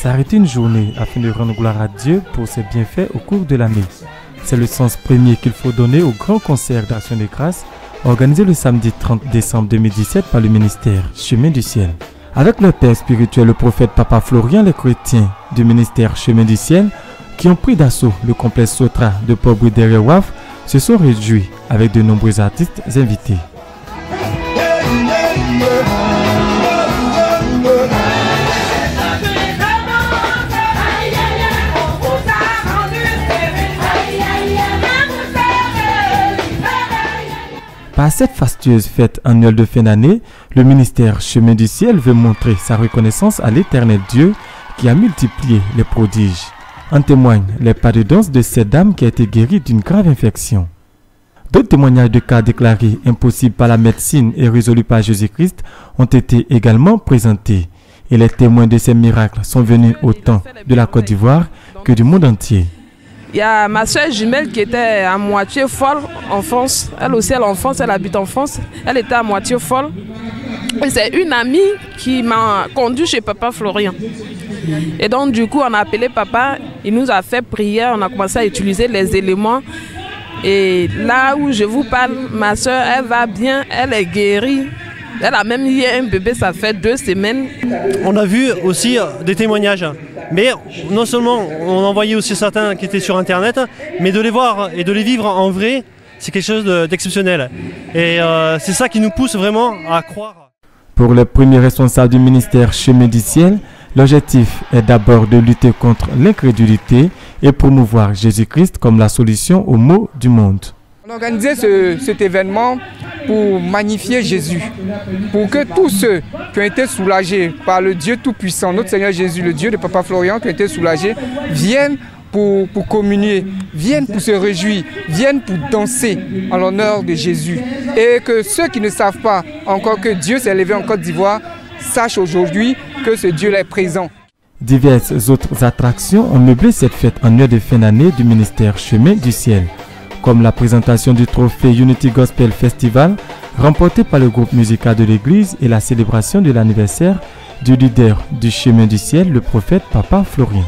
s'arrêter une journée afin de rendre gloire à Dieu pour ses bienfaits au cours de l'année. C'est le sens premier qu'il faut donner au grand concert d'Action de Grâce organisé le samedi 30 décembre 2017 par le ministère Chemin du Ciel. Avec leur père spirituel, le prophète Papa Florian, les chrétiens du ministère Chemin du Ciel qui ont pris d'assaut le complexe Sotra de Port-Bouillet derrière Waf se sont réjouis avec de nombreux artistes invités. Par cette fastueuse fête annuelle de fin d'année, le ministère Chemin du Ciel veut montrer sa reconnaissance à l'Éternel Dieu qui a multiplié les prodiges. En témoignent les pas de danse de cette dame qui a été guérie d'une grave infection. D'autres témoignages de cas déclarés impossibles par la médecine et résolus par Jésus-Christ ont été également présentés. Et les témoins de ces miracles sont venus autant de la Côte d'Ivoire que du monde entier. Il y a ma soeur jumelle qui était à moitié folle en France. Elle aussi, elle est en France, elle habite en France. Elle était à moitié folle. Et c'est une amie qui m'a conduit chez Papa Florian. Et donc, du coup, on a appelé Papa. Il nous a fait prière. On a commencé à utiliser les éléments. Et là où je vous parle, ma soeur, elle va bien. Elle est guérie. Elle a même eu un bébé, ça fait 2 semaines. On a vu aussi des témoignages. Mais non seulement on en voyait aussi certains qui étaient sur Internet, mais de les voir et de les vivre en vrai, c'est quelque chose d'exceptionnel. Et c'est ça qui nous pousse vraiment à croire. Pour les premiers responsables du ministère Chemin du Ciel, l'objectif est d'abord de lutter contre l'incrédulité et promouvoir Jésus-Christ comme la solution aux maux du monde. On a organisé cet événement pour magnifier Jésus, pour que tous ceux qui ont été soulagés par le Dieu Tout-Puissant, notre Seigneur Jésus, le Dieu de Papa Florian, qui ont été soulagés, viennent pour communier, viennent pour se réjouir, viennent pour danser en l'honneur de Jésus. Et que ceux qui ne savent pas encore que Dieu s'est levé en Côte d'Ivoire, sachent aujourd'hui que ce Dieu est présent. Diverses autres attractions ont meublé cette fête annuelle de fin d'année du ministère Chemin du Ciel, comme la présentation du trophée Unity Gospel Festival remporté par le groupe musical de l'église et la célébration de l'anniversaire du leader du Chemin du Ciel, le prophète Papa Florian.